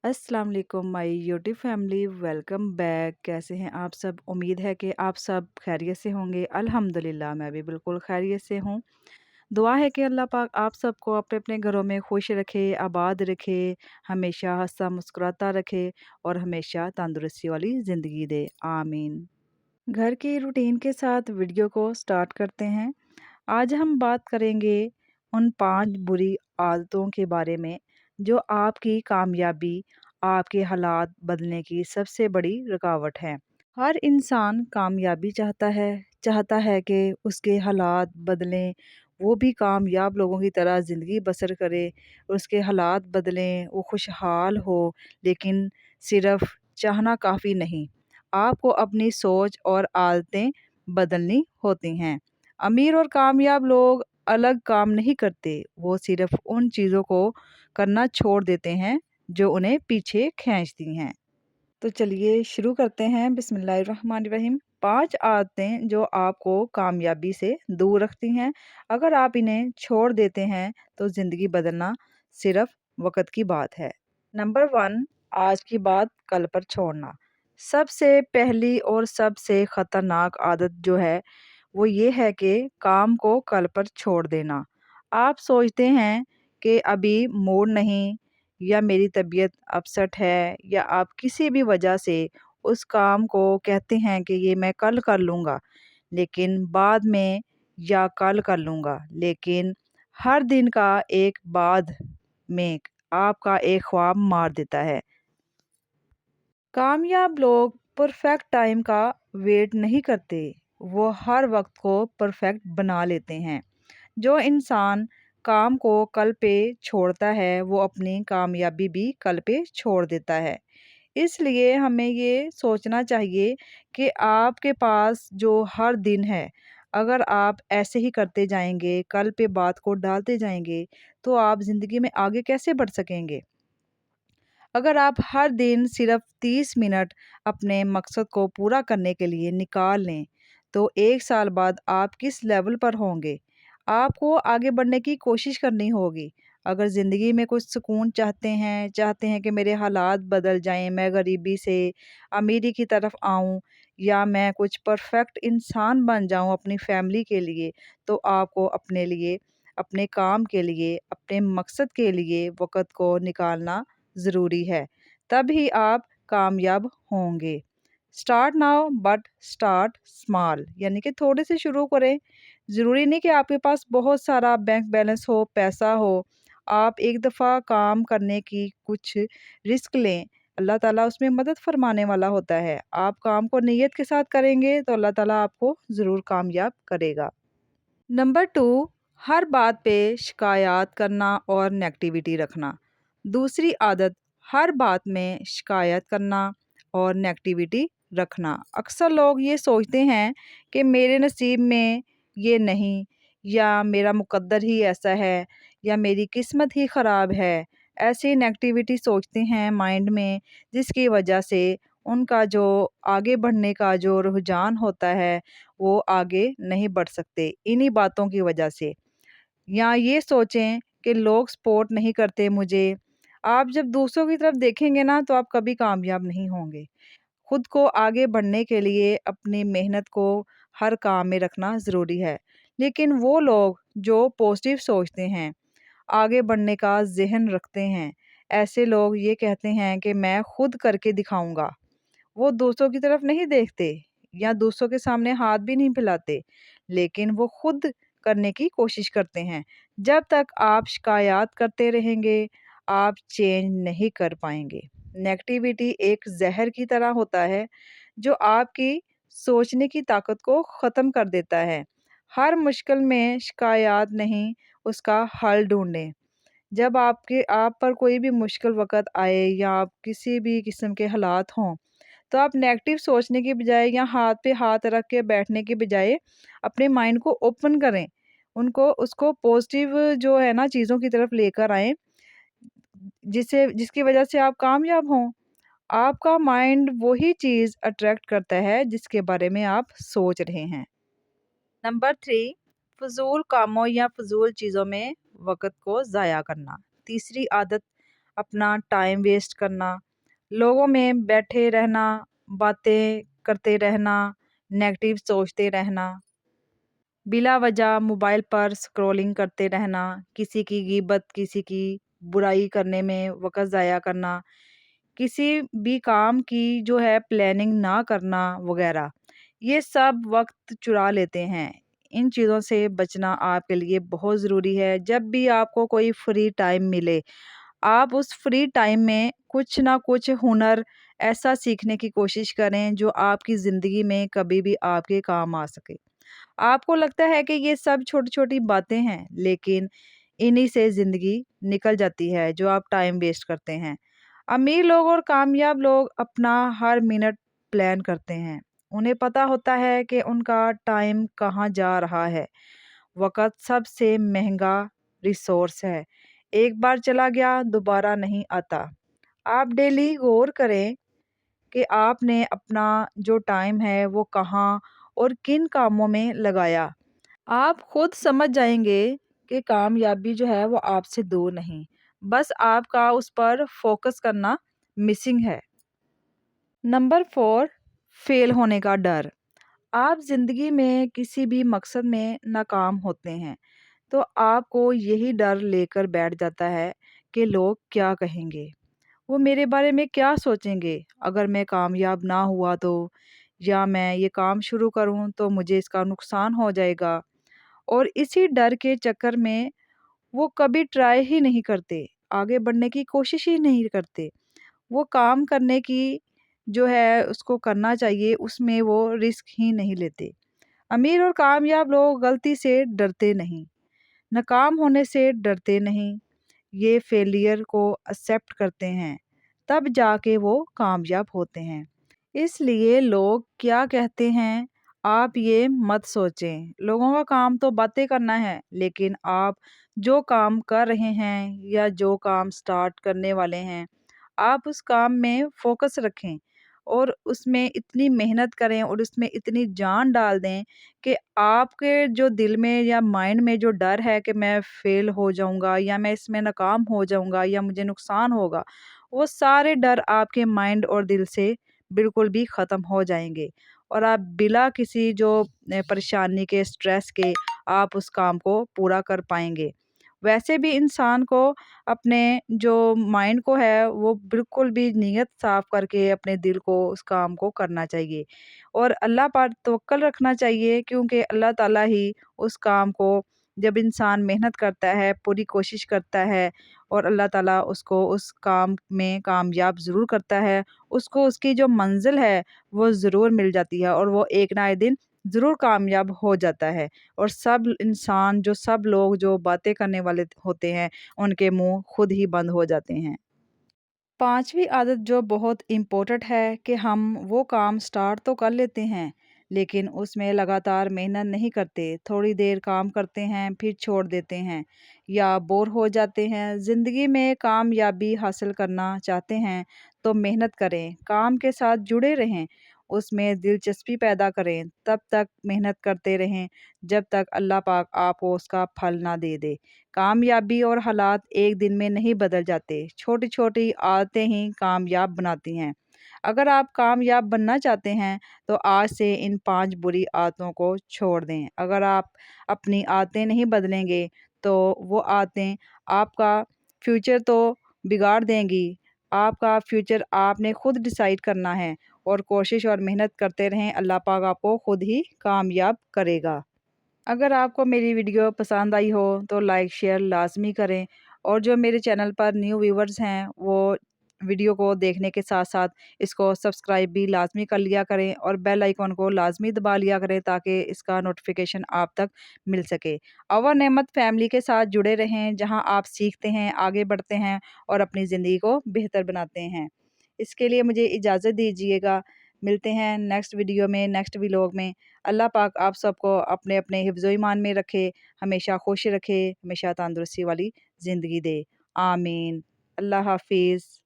अस्सलाम वालेकुम my YouTube family, welcome back. कैसे हैं आप सब? उम्मीद है कि आप सब खैरियत से होंगे। अल्हम्दुलिल्लाह मैं भी बिल्कुल खैरियत से हूँ। दुआ है कि अल्लाह पाक आप सबको अपने अपने घरों में खुश रखे, आबाद रखे, हमेशा हंसता मुस्कुराता रखे और हमेशा तंदुरुस्ती वाली ज़िंदगी दे। आमीन। घर की रूटीन के साथ वीडियो को स्टार्ट करते हैं। आज हम बात करेंगे उन 5 बुरी आदतों के बारे में जो आपकी कामयाबी, आपके हालात बदलने की सबसे बड़ी रुकावट है। हर इंसान कामयाबी चाहता है कि उसके हालात बदलें, वो भी कामयाब लोगों की तरह ज़िंदगी बसर करे, उसके हालात बदलें, वो खुशहाल हो, लेकिन सिर्फ़ चाहना काफ़ी नहीं। आपको अपनी सोच और आदतें बदलनी होती हैं। अमीर और कामयाब लोग अलग काम नहीं करते, वो सिर्फ़ उन चीज़ों को करना छोड़ देते हैं, जो उन्हें पीछे खींचती हैं। तो चलिए शुरू करते हैं। बिस्मिल्लाहिर्रहमानिर्रहीम। 5 आदतें जो आपको कामयाबी से दूर रखती हैं। अगर आप इन्हें छोड़ देते हैं तो ज़िंदगी बदलना सिर्फ़ वक़्त की बात है। नंबर 1, आज की बात कल पर छोड़ना। सबसे पहली और सबसे ख़तरनाक आदत जो है वो ये है कि काम को कल पर छोड़ देना। आप सोचते हैं कि अभी मूड नहीं, या मेरी तबीयत अपसेट है, या आप किसी भी वजह से उस काम को कहते हैं कि ये मैं कल कर लूँगा, लेकिन बाद में, या कल कर लूँगा, लेकिन हर दिन का एक बाद में आपका एक ख्वाब मार देता है। कामयाब लोग परफेक्ट टाइम का वेट नहीं करते, वो हर वक्त को परफेक्ट बना लेते हैं। जो इंसान काम को कल पे छोड़ता है वो अपनी कामयाबी भी कल पे छोड़ देता है। इसलिए हमें ये सोचना चाहिए कि आपके पास जो हर दिन है, अगर आप ऐसे ही करते जाएंगे, कल पे बात को डालते जाएंगे, तो आप ज़िंदगी में आगे कैसे बढ़ सकेंगे। अगर आप हर दिन सिर्फ 30 मिनट अपने मकसद को पूरा करने के लिए निकाल लें, तो 1 साल बाद आप किस लेवल पर होंगे? आपको आगे बढ़ने की कोशिश करनी होगी। अगर ज़िंदगी में कुछ सुकून चाहते हैं कि मेरे हालात बदल जाएँ, मैं गरीबी से अमीरी की तरफ आऊँ, या मैं कुछ परफेक्ट इंसान बन जाऊँ अपनी फैमिली के लिए, तो आपको अपने लिए, अपने काम के लिए, अपने मकसद के लिए वक़्त को निकालना ज़रूरी है, तभी आप कामयाब होंगे। Start now but start small, यानी कि थोड़े से शुरू करें। ज़रूरी नहीं कि आपके पास बहुत सारा बैंक बैलेंस हो, पैसा हो। आप एक दफ़ा काम करने की कुछ रिस्क लें, अल्लाह ताला उसमें मदद फ़रमाने वाला होता है। आप काम को नीयत के साथ करेंगे तो अल्लाह ताला आपको ज़रूर कामयाब करेगा। नंबर 2, हर बात पे शिकायत करना और नेगेटिविटी रखना। दूसरी आदत, हर बात में शिकायत करना और नेगेटिविटी रखना। अक्सर लोग ये सोचते हैं कि मेरे नसीब में ये नहीं, या मेरा मुकद्दर ही ऐसा है, या मेरी किस्मत ही ख़राब है। ऐसी नेगेटिविटी सोचते हैं माइंड में, जिसकी वजह से उनका जो आगे बढ़ने का जो रुझान होता है वो आगे नहीं बढ़ सकते इन्हीं बातों की वजह से। या ये सोचें कि लोग सपोर्ट नहीं करते मुझे। आप जब दूसरों की तरफ देखेंगे ना तो आप कभी कामयाब नहीं होंगे। खुद को आगे बढ़ने के लिए अपनी मेहनत को हर काम में रखना ज़रूरी है। लेकिन वो लोग जो पॉजिटिव सोचते हैं, आगे बढ़ने का ज़हन रखते हैं, ऐसे लोग ये कहते हैं कि मैं खुद करके दिखाऊँगा। वो दूसरों की तरफ नहीं देखते, या दूसरों के सामने हाथ भी नहीं फैलाते, लेकिन वो खुद करने की कोशिश करते हैं। जब तक आप शिकायत करते रहेंगे, आप चेंज नहीं कर पाएँगे। नेगेटिविटी एक ज़हर की तरह होता है, जो आपकी सोचने की ताकत को ख़त्म कर देता है। हर मुश्किल में शिकायत नहीं, उसका हल ढूँढें। जब आप पर कोई भी मुश्किल वक़्त आए, या आप किसी भी किस्म के हालात हों, तो आप नेगेटिव सोचने की बजाय, या हाथ पे हाथ रख के बैठने की बजाय अपने माइंड को ओपन करें। उनको उसको पॉजिटिव जो है ना चीज़ों की तरफ लेकर आएँ, जिसकी वज़ह से आप कामयाब हों। आपका माइंड वही चीज़ अट्रैक्ट करता है जिसके बारे में आप सोच रहे हैं। नंबर 3, फ़िज़ूल कामों या फ़िज़ूल चीज़ों में वक़्त को ज़ाया करना। तीसरी आदत, اپنا ٹائم ویسٹ کرنا، لوگوں میں بیٹھے رہنا، باتیں کرتے رہنا، نیگیٹو سوچتے رہنا، بلا وجہ موبائل پر اسکرولنگ کرتے رہنا، کسی کی غیبت، کسی کی برائی کرنے میں وقت ضائع کرنا، کسی بھی کام کی جو ہے پلاننگ نہ کرنا وغیرہ، یہ سب وقت چرا لیتے ہیں۔ ان چیزوں سے بچنا آپ کے لیے بہت ضروری ہے۔ جب بھی آپ کو کوئی فری ٹائم ملے، آپ اس فری ٹائم میں کچھ نہ کچھ ہنر ایسا سیکھنے کی کوشش کریں جو آپ کی زندگی میں کبھی بھی آپ کے کام آ سکے۔ آپ کو لگتا ہے کہ یہ سب چھوٹی چھوٹی باتیں ہیں، لیکن انہی سے زندگی نکل جاتی ہے جو آپ ٹائم ویسٹ کرتے ہیں۔ امیر لوگ اور کامیاب لوگ اپنا ہر منٹ پلان کرتے ہیں۔ انہیں پتہ ہوتا ہے کہ ان کا ٹائم کہاں جا رہا ہے۔ وقت سب سے مہنگا ریسورس ہے، ایک بار چلا گیا دوبارہ نہیں آتا۔ آپ ڈیلی غور کریں کہ آپ نے اپنا جو ٹائم ہے وہ کہاں اور کن کاموں میں لگایا۔ آپ خود سمجھ جائیں گے کہ کامیابی جو ہے وہ آپ سے دور نہیں، بس آپ کا اس پر فوکس کرنا مسنگ ہے۔ نمبر 4، فیل ہونے کا ڈر۔ آپ زندگی میں کسی بھی مقصد میں ناکام ہوتے ہیں تو آپ کو یہی ڈر لے کر بیٹھ جاتا ہے کہ لوگ کیا کہیں گے، وہ میرے بارے میں کیا سوچیں گے، اگر میں کامیاب نہ ہوا تو، یا میں یہ کام شروع کروں تو مجھے اس کا نقصان ہو جائے گا۔ اور اسی ڈر کے چکر میں وہ کبھی ٹرائی ہی نہیں کرتے، آگے بڑھنے کی کوشش ہی نہیں کرتے۔ وہ کام کرنے کی جو ہے اس کو کرنا چاہیے، اس میں وہ رسک ہی نہیں لیتے۔ امیر اور کامیاب لوگ غلطی سے ڈرتے نہیں، ناکام ہونے سے ڈرتے نہیں، یہ فیلئر کو ایکسیپٹ کرتے ہیں، تب جا کے وہ کامیاب ہوتے ہیں۔ اس لیے لوگ کیا کہتے ہیں آپ یہ مت سوچیں، لوگوں کا کام تو باتیں کرنا ہے، لیکن آپ جو کام کر رہے ہیں یا جو کام سٹارٹ کرنے والے ہیں، آپ اس کام میں فوکس رکھیں اور اس میں اتنی محنت کریں اور اس میں اتنی جان ڈال دیں کہ آپ کے جو دل میں یا مائنڈ میں جو ڈر ہے کہ میں فیل ہو جاؤں گا یا میں اس میں ناکام ہو جاؤں گا یا مجھے نقصان ہوگا، وہ سارے ڈر آپ کے مائنڈ اور دل سے بالکل بھی ختم ہو جائیں گے، اور آپ بلا کسی جو پریشانی کے، سٹریس کے، آپ اس کام کو پورا کر پائیں گے۔ ویسے بھی انسان کو اپنے جو مائنڈ کو ہے وہ بالکل بھی نیت صاف کر کے اپنے دل کو اس کام کو کرنا چاہیے اور اللہ پر توکل رکھنا چاہیے، کیونکہ اللہ تعالیٰ ہی اس کام کو، جب انسان محنت کرتا ہے، پوری کوشش کرتا ہے اور اللہ تعالیٰ اس کو اس کام میں کامیاب ضرور کرتا ہے، اس کو اس کی جو منزل ہے وہ ضرور مل جاتی ہے اور وہ ایک نہ ایک دن ضرور کامیاب ہو جاتا ہے، اور سب انسان سب لوگ جو باتیں کرنے والے ہوتے ہیں ان کے منہ خود ہی بند ہو جاتے ہیں۔ پانچویں عادت جو بہت امپورٹنٹ ہے کہ ہم وہ کام سٹارٹ تو کر لیتے ہیں لیکن اس میں لگاتار محنت نہیں کرتے، تھوڑی دیر کام کرتے ہیں پھر چھوڑ دیتے ہیں یا بور ہو جاتے ہیں۔ زندگی میں کامیابی حاصل کرنا چاہتے ہیں تو محنت کریں، کام کے ساتھ جڑے رہیں، اس میں دلچسپی پیدا کریں، تب تک محنت کرتے رہیں جب تک اللہ پاک آپ کو اس کا پھل نہ دے دے۔ کامیابی اور حالات ایک دن میں نہیں بدل جاتے، چھوٹی چھوٹی عادتیں ہی کامیاب بناتی ہیں۔ اگر آپ کامیاب بننا چاہتے ہیں تو آج سے ان 5 بری عادتوں کو چھوڑ دیں۔ اگر آپ اپنی عادتیں نہیں بدلیں گے تو وہ عادتیں آپ کا فیوچر تو بگاڑ دیں گی۔ آپ کا فیوچر آپ نے خود ڈیسائیڈ کرنا ہے، اور کوشش اور محنت کرتے رہیں، اللہ پاک آپ کو خود ہی کامیاب کرے گا۔ اگر آپ کو میری ویڈیو پسند آئی ہو تو لائک شیئر لازمی کریں، اور جو میرے چینل پر نیو ویورز ہیں وہ ویڈیو کو دیکھنے کے ساتھ ساتھ اس کو سبسکرائب بھی لازمی کر لیا کریں اور بیل آئیکن کو لازمی دبا لیا کریں تاکہ اس کا نوٹیفیکیشن آپ تک مل سکے۔ اور نعمت فیملی کے ساتھ جڑے رہیں جہاں آپ سیکھتے ہیں، آگے بڑھتے ہیں اور اپنی زندگی کو بہتر بناتے ہیں۔ اس کے لیے مجھے اجازت دیجیے گا، ملتے ہیں نیکسٹ ویڈیو میں، نیکسٹ ولاگ میں۔ اللہ پاک آپ سب کو اپنے اپنے حفظ و ایمان میں رکھے، ہمیشہ خوش رکھے، ہمیشہ تندرستی والی زندگی دے، آمین۔ اللہ حافظ۔